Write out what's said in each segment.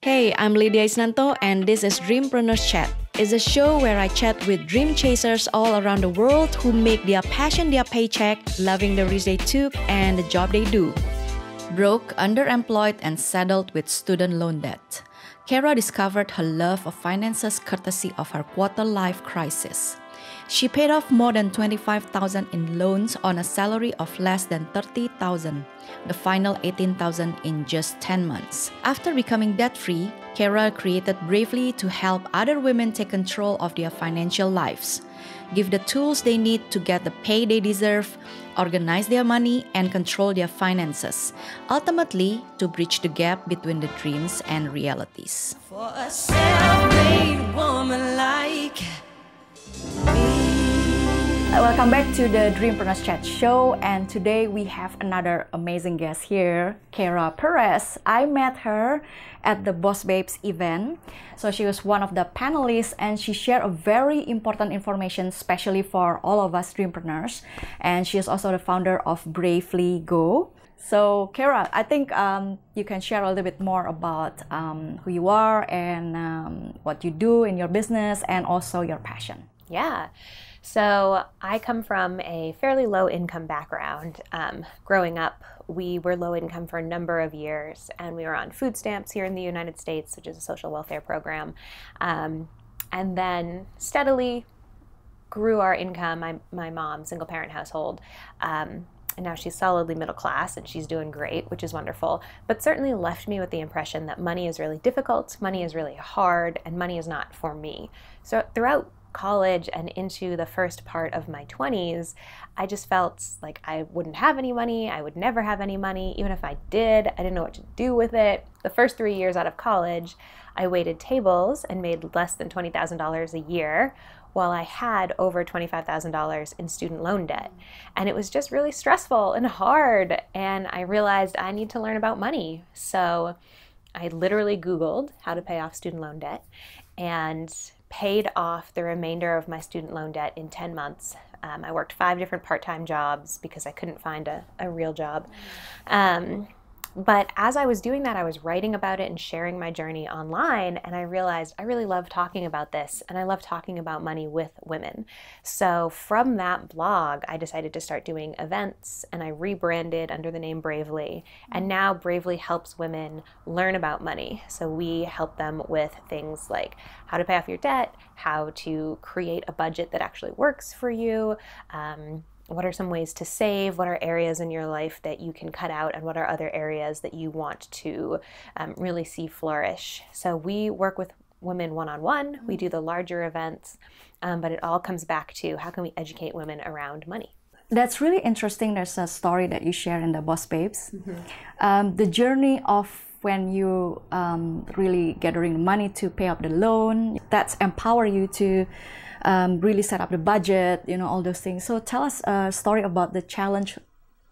Hey, I'm Lydia Isnanto and this is Dreampreneurs Chat. It's a show where I chat with dream chasers all around the world who make their passion their paycheck, loving the risk they took and the job they do. Broke, underemployed, and saddled with student loan debt, Kara discovered her love of finances courtesy of her quarter-life crisis. She paid off more than $25,000 in loans on a salary of less than $30,000, the final $18,000 in just 10 months. After becoming debt-free, Kara created Bravely to help other women take control of their financial lives, give the tools they need to get the pay they deserve, organize their money, and control their finances, ultimately to bridge the gap between the dreams and realities. For a self-made woman like me. Welcome back to the Dreampreneurs Chat show, and today we have another amazing guest here, Kara Perez. I met her at the Boss Babes event. So she was one of the panelists and she shared a very important information, especially for all of us dreampreneurs. And she is also the founder of Bravely Go. So Kara, I think you can share a little bit more about who you are and what you do in your business and also your passion. Yeah. So I come from a fairly low income background. Growing up, we were low income for a number of years, and we were on food stamps here in the United States, which is a social welfare program, and then steadily grew our income. My mom, single parent household, and now she's solidly middle class and she's doing great, which is wonderful, but certainly left me with the impression that money is really difficult, money is really hard, and money is not for me. So throughout college and into the first part of my 20s, I just felt like I wouldn't have any money. I would never have any money. Even if I did, I didn't know what to do with it. The first 3 years out of college, I waited tables and made less than $20,000 a year while I had over $25,000 in student loan debt. And it was just really stressful and hard. And I realized I need to learn about money. So I literally Googled how to pay off student loan debt and paid off the remainder of my student loan debt in 10 months. I worked 5 different part-time jobs because I couldn't find a real job. But as I was doing that, I was writing about it and sharing my journey online, and I realized I really love talking about this, and I love talking about money with women. So from that blog, I decided to start doing events, and I rebranded under the name Bravely, and now Bravely helps women learn about money. So we help them with things like how to pay off your debt, how to create a budget that actually works for you, what are some ways to save? What are areas in your life that you can cut out? And what are other areas that you want to really see flourish? So we work with women one-on-one. We do the larger events, but it all comes back to how can we educate women around money? That's really interesting. There's a story that you share in the Boss Babes. The journey of when you really gathering money to pay up the loan, that's empower you to really set up the budget, all those things. So tell us a story about the challenge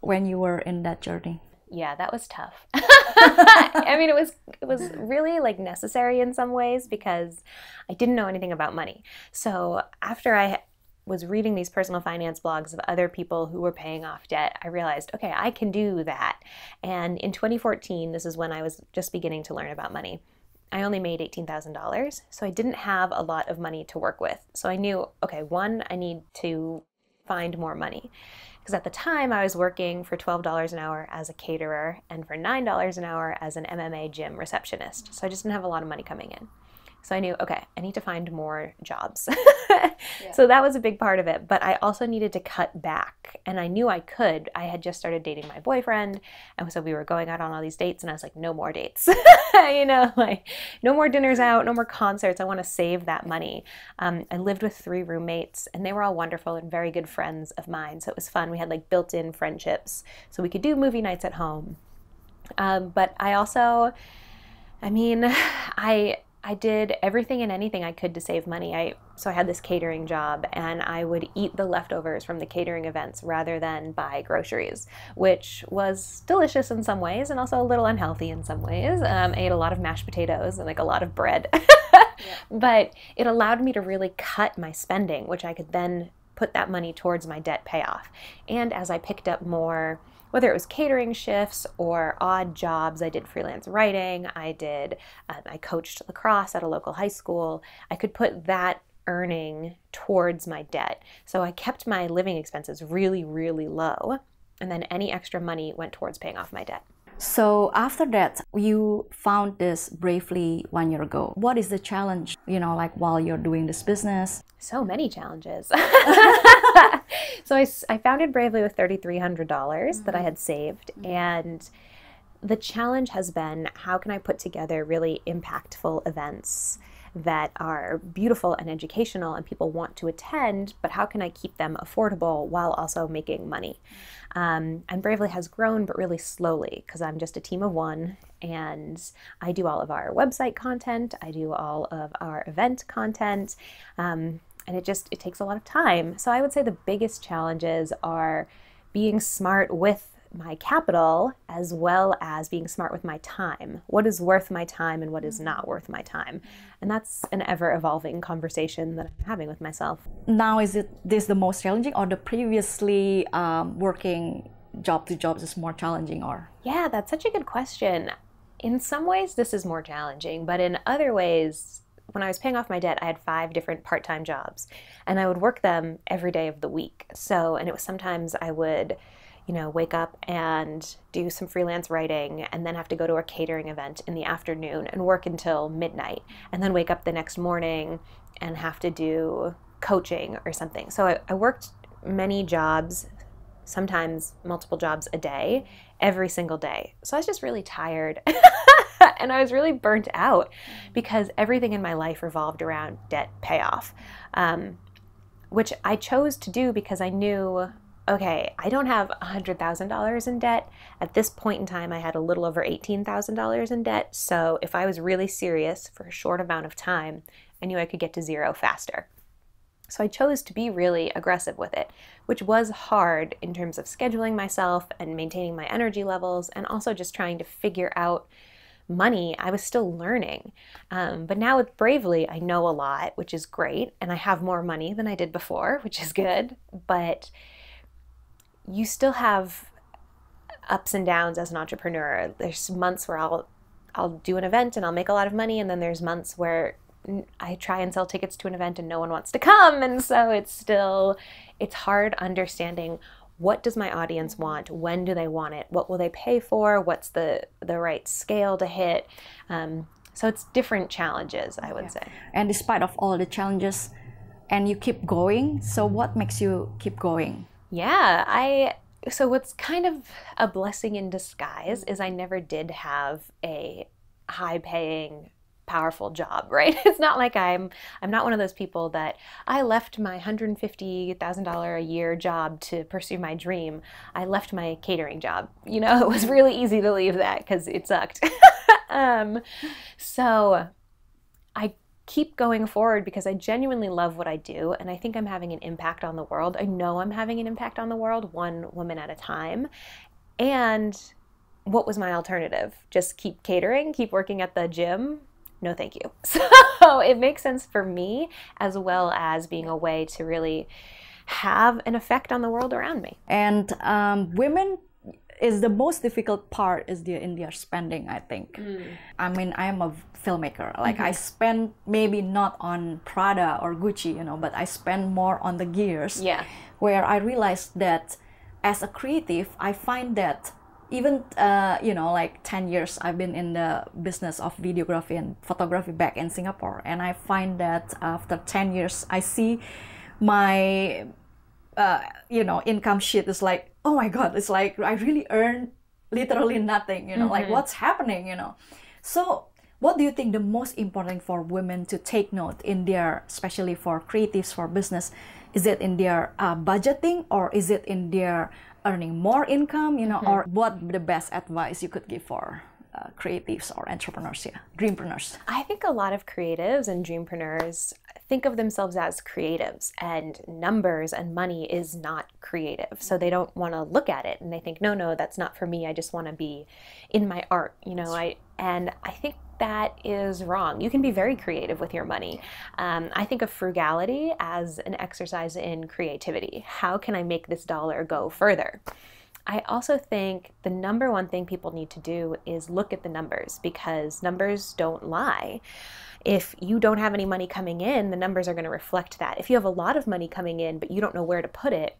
when you were in that journey. Yeah, that was tough. I mean, it was really like necessary in some ways because I didn't know anything about money. So after I was reading these personal finance blogs of other people who were paying off debt, I realized, okay, I can do that. And in 2014, this is when I was just beginning to learn about money. I only made $18,000, so I didn't have a lot of money to work with. So I knew, okay, one, I need to find more money. Because at the time, I was working for $12 an hour as a caterer and for $9 an hour as an MMA gym receptionist. So I just didn't have a lot of money coming in. So I knew, okay, I need to find more jobs. So that was a big part of it. But I also needed to cut back. And I knew I could. I had just started dating my boyfriend. And so we were going out on all these dates. And I was like, no more dates. Like no more dinners out, no more concerts. I want to save that money. I lived with 3 roommates. And they were all wonderful and very good friends of mine. So it was fun. We had like built-in friendships. So we could do movie nights at home. But I also, I did everything and anything I could to save money. So I had this catering job, and I would eat the leftovers from the catering events rather than buy groceries, which was delicious in some ways and also a little unhealthy in some ways. I ate a lot of mashed potatoes and like a lot of bread, but it allowed me to really cut my spending, which I could then put that money towards my debt payoff. And as I picked up more whether it was catering shifts or odd jobs. I did freelance writing. I coached lacrosse at a local high school. I could put that earning towards my debt. So I kept my living expenses really, really low. And then any extra money went towards paying off my debt. So after that, you found this Bravely 1 year ago. What is the challenge, like while you're doing this business? So many challenges. So I founded Bravely with $3,300 that I had saved. And the challenge has been, how can I put together really impactful events that are beautiful and educational and people want to attend, but how can I keep them affordable while also making money? And Bravely has grown, but really slowly, because I'm just a team of one, and I do all of our website content, I do all of our event content, and it takes a lot of time. So I would say the biggest challenges are being smart with my capital as well as being smart with my time. What is worth my time and what is not worth my time? And that's an ever-evolving conversation that I'm having with myself. Now, is this the most challenging, or the previously working job to jobs is more challenging? Or Yeah, that's such a good question. In some ways, this is more challenging, but in other ways, when I was paying off my debt, I had 5 different part-time jobs, and I would work them every day of the week. And it was sometimes I would wake up and do some freelance writing and then have to go to a catering event in the afternoon and work until midnight, and then wake up the next morning and have to do coaching or something. So I worked many jobs, sometimes multiple jobs a day, every single day. So I was just really tired and I was really burnt out because everything in my life revolved around debt payoff, which I chose to do because I knew, okay, I don't have $100,000 in debt. At this point in time, I had a little over $18,000 in debt. So if I was really serious for a short amount of time, I knew I could get to zero faster. So I chose to be really aggressive with it, which was hard in terms of scheduling myself and maintaining my energy levels, and also just trying to figure out money. I was still learning. But now with Bravely, I know a lot, which is great. And I have more money than I did before, which is good. But you still have ups and downs as an entrepreneur. There's months where I'll do an event and I'll make a lot of money, and then there's months where I try and sell tickets to an event and no one wants to come, and so it's hard understanding, what does my audience want? When do they want it? What will they pay for? What's the right scale to hit? So it's different challenges, I would say. And despite of all the challenges, and you keep going, so what makes you keep going? Yeah, so what's kind of a blessing in disguise is I never did have a high-paying, powerful job, right? It's not like I'm not one of those people that I left my $150,000 a year job to pursue my dream. I left my catering job. It was really easy to leave that because it sucked. So I keep going forward because I genuinely love what I do, and I think I'm having an impact on the world. I know I'm having an impact on the world, one woman at a time. And what was my alternative? Just keep catering, keep working at the gym? No, thank you. So it makes sense for me, as well as being a way to really have an effect on the world around me. And women is the most difficult part is in their spending, I think. I mean, I am a filmmaker. Like I spend maybe not on Prada or Gucci, but I spend more on the gears. Yeah. Where I realized that as a creative, I find that even, like 10 years I've been in the business of videography and photography back in Singapore. And I find that after 10 years, I see my, income sheet is like, oh my God, it's like I really earn literally nothing, like what's happening, So what do you think the most important for women to take note in their, especially for creatives, for business? Is it in their budgeting, or is it in their earning more income, or what the best advice you could give for creatives or entrepreneurs, dreampreneurs? I think a lot of creatives and dreampreneurs think of themselves as creatives, and numbers and money is not creative. So they don't want to look at it, and they think, no, that's not for me. I just want to be in my art, and I think that is wrong. You can be very creative with your money. I think of frugality as an exercise in creativity. How can I make this dollar go further? I also think the number one thing people need to do is look at the numbers, because numbers don't lie. If you don't have any money coming in, the numbers are going to reflect that. If you have a lot of money coming in, but you don't know where to put it,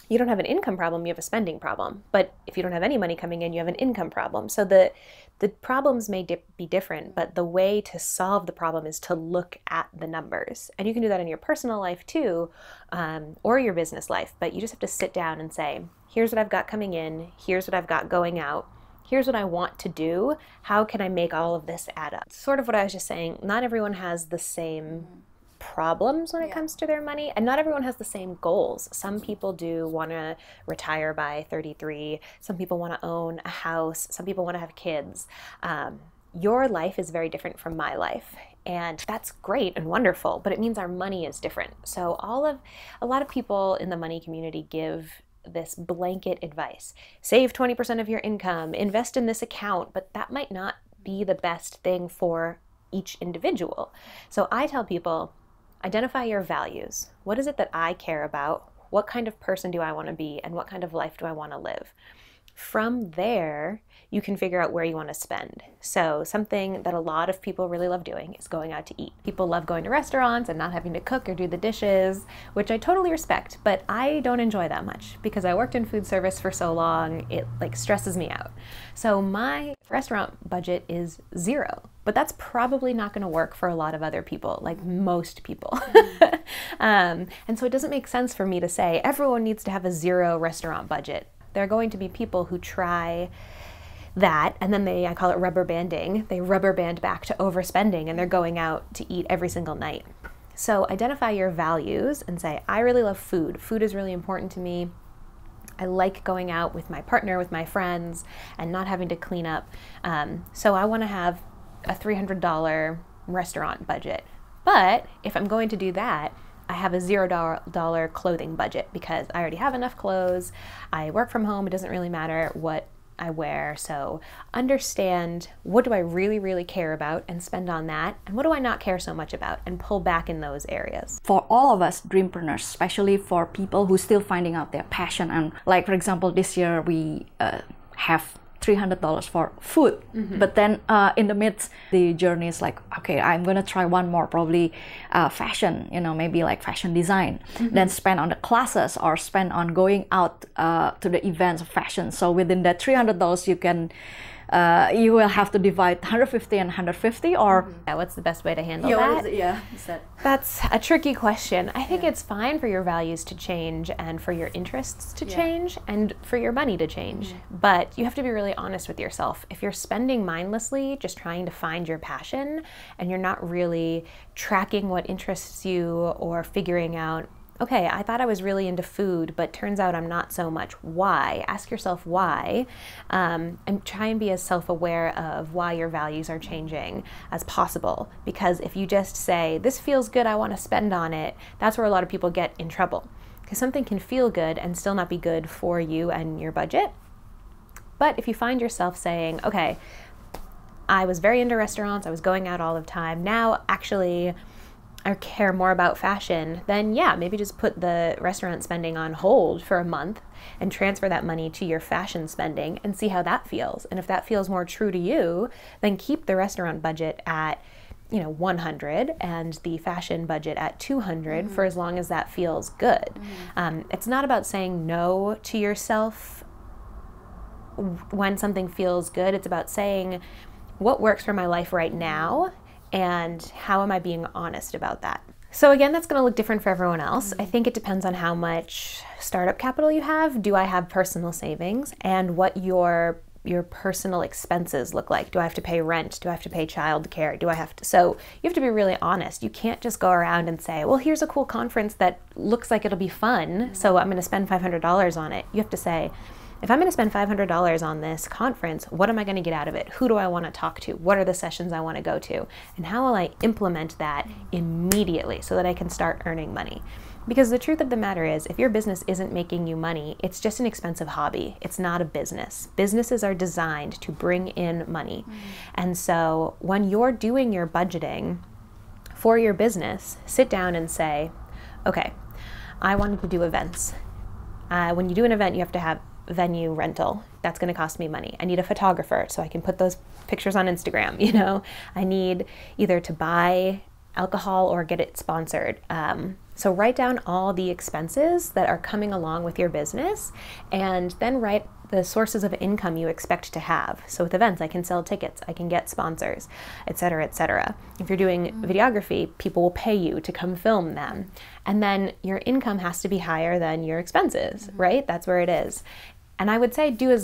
you don't have an income problem, you have a spending problem. But if you don't have any money coming in, you have an income problem. So the problems may be different, but the way to solve the problem is to look at the numbers. And you can do that in your personal life too, or your business life. But you just have to sit down and say, here's what I've got coming in, here's what I've got going out, here's what I want to do, how can I make all of this add up? Sort of what I was just saying, not everyone has the same problems when it comes to their money, and not everyone has the same goals. Some people do want to retire by 33, some people want to own a house, some people want to have kids. Your life is very different from my life, and that's great and wonderful, but it means our money is different. So a lot of people in the money community give this blanket advice. Save 20% of your income, invest in this account, but that might not be the best thing for each individual. So I tell people, identify your values. What is it that I care about? What kind of person do I want to be? And what kind of life do I want to live? From there, you can figure out where you want to spend. So something that a lot of people really love doing is going out to eat. People love going to restaurants and not having to cook or do the dishes, which I totally respect, but I don't enjoy that much because I worked in food service for so long, it like stresses me out. So my restaurant budget is 0, but that's probably not going to work for a lot of other people, like most people. And so it doesn't make sense for me to say everyone needs to have a 0 restaurant budget. There are going to be people who try that, and then I call it rubber banding. They rubber band back to overspending, and they're going out to eat every single night. So identify your values and say, I really love food. Food is really important to me. I like going out with my partner, with my friends, and not having to clean up. So I want to have a $300 restaurant budget. But if I'm going to do that, I have a $0 clothing budget because I already have enough clothes. I work from home. It doesn't really matter what I wear. So understand, what do I really, really care about and spend on that? And what do I not care so much about and pull back in those areas? For all of us dreampreneurs, especially for people who still finding out their passion, and like for example, this year we have $300 for food, but then in the midst the journey is like, okay, I'm gonna try one more, probably fashion, maybe like fashion design, then spend on the classes or spend on going out to the events of fashion. So within that $300 you can you will have to divide 150 and 150, or what's the best way to handle that? That's a tricky question. I think it's fine for your values to change and for your interests to change and for your money to change, but you have to be really honest with yourself. If you're spending mindlessly just trying to find your passion and you're not really tracking what interests you or figuring out, okay, I thought I was really into food, but turns out I'm not so much. Why? Ask yourself why, and try and be as self-aware of why your values are changing as possible. Because if you just say, this feels good, I want to spend on it, that's where a lot of people get in trouble. Because something can feel good and still not be good for you and your budget. But if you find yourself saying, okay, I was very into restaurants, I was going out all the time, now actually I care more about fashion, then yeah, maybe just put the restaurant spending on hold for a month and transfer that money to your fashion spending and see how that feels. And if that feels more true to you, then keep the restaurant budget at 100 and the fashion budget at 200 for as long as that feels good. It's not about saying no to yourself when something feels good. It's about saying, what works for my life right now, and how am I being honest about that? So again, that's going to look different for everyone else. I think it depends on how much startup capital you have. Do I have personal savings? And what your personal expenses look like. Do I have to pay rent? Do I have to pay childcare? So you have to be really honest. You can't just go around and say, well, here's a cool conference that looks like it'll be fun, so I'm going to spend $500 on it. You have to say, if I'm going to spend $500 on this conference, what am I going to get out of it? Who do I want to talk to? What are the sessions I want to go to? And how will I implement that immediately so that I can start earning money? Because the truth of the matter is, if your business isn't making you money, it's just an expensive hobby. It's not a business. Businesses are designed to bring in money. And so when you're doing your budgeting for your business, sit down and say, okay, I wanted to do events. When you do an event, you have to have venue rental. That's going to cost me money. I need a photographer so I can put those pictures on Instagram, you know. I need either to buy alcohol or get it sponsored. So write down all the expenses that are coming along with your business, and then write the sources of income you expect to have. So with events, I can sell tickets, I can get sponsors, et cetera, et cetera. If you're doing videography, people will pay you to come film them. And then your income has to be higher than your expenses, right? That's where it is. And I would say do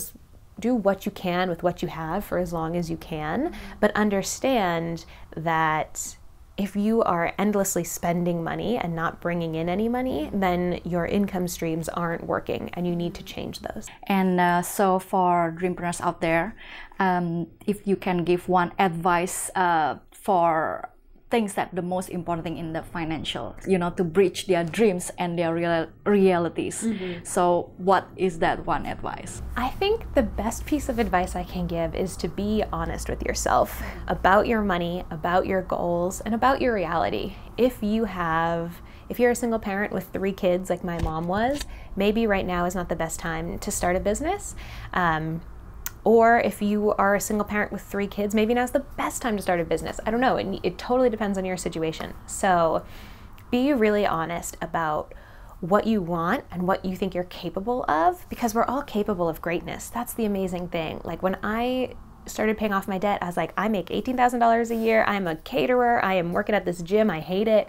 what you can with what you have for as long as you can, but understand that if you are endlessly spending money and not bringing in any money, then your income streams aren't working and you need to change those. And so for dreampreneurs out there, if you can give one advice for things that the most important thing in the financial, you know, to bridge their dreams and their realities. So what is that one advice? I think the best piece of advice I can give is to be honest with yourself about your money, about your goals, and about your reality. If you're a single parent with 3 kids like my mom was, maybe right now is not the best time to start a business. Or if you are a single parent with 3 kids, maybe now's the best time to start a business. I don't know, it totally depends on your situation. So be really honest about what you want and what you think you're capable of, because we're all capable of greatness. That's the amazing thing. Like when I started paying off my debt, I was like, I make $18,000 a year, I'm a caterer, I am working at this gym, I hate it.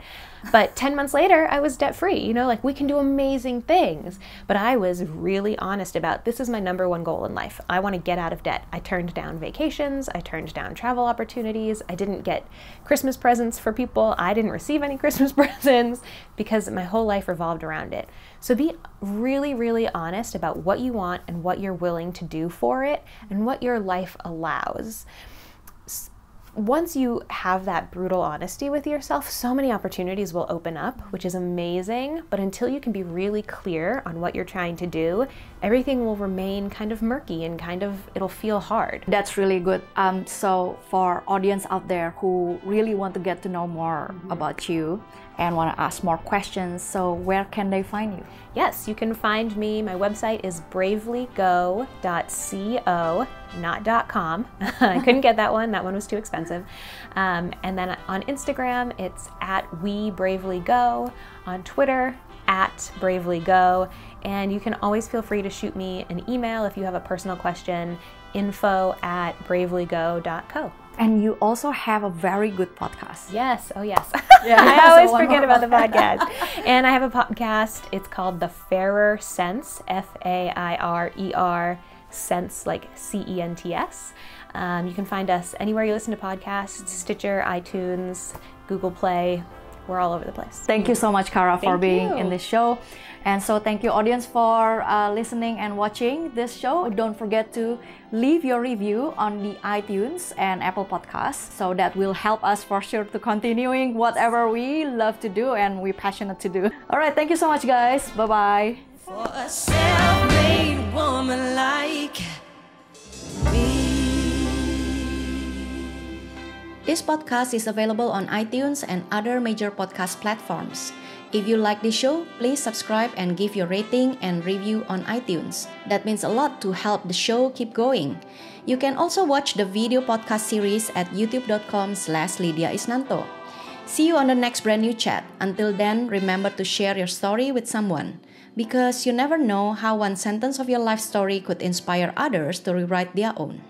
But 10 months later, I was debt-free, you know, like we can do amazing things. But I was really honest about, this is my #1 goal in life. I want to get out of debt. I turned down vacations, I turned down travel opportunities, I didn't get Christmas presents for people, I didn't receive any Christmas presents because my whole life revolved around it. So be really, really honest about what you want and what you're willing to do for it and what your life allows. Once you have that brutal honesty with yourself, so many opportunities will open up, which is amazing. But until you can be really clear on what you're trying to do, everything will remain kind of murky and it'll feel hard. That's really good. So for audience out there who really want to get to know more about you and want to ask more questions, so where can they find you? Yes, you can find me. My website is bravelygo.co, not .com. I couldn't get that one. That one was too expensive. And then on Instagram, it's @WeBravelyGo. On Twitter, @BravelyGo. And you can always feel free to shoot me an email if you have a personal question, info@bravelygo.co. And you also have a very good podcast. Yes, oh yes. Yeah, I always so forget about the podcast. And I have a podcast, it's called The Fairer Sense, F-A-I-R-E-R, Sense, like C-E-N-T-S. You can find us anywhere you listen to podcasts, Stitcher, iTunes, Google Play. We're all over the place. Thank you so much, Kara, for being you. in this show. And so thank you, audience, for listening and watching this show. Don't forget to leave your review on the iTunes and Apple Podcasts. So that will help us for sure to continuing whatever we love to do and we're passionate to do. All right, thank you so much, guys. Bye-bye. For a self-made woman like me. This podcast is available on iTunes and other major podcast platforms. If you like this show, please subscribe and give your rating and review on iTunes. That means a lot to help the show keep going. You can also watch the video podcast series at youtube.com/Lydia Isnanto. See you on the next brand new chat. Until then, remember to share your story with someone, because you never know how one sentence of your life story could inspire others to rewrite their own.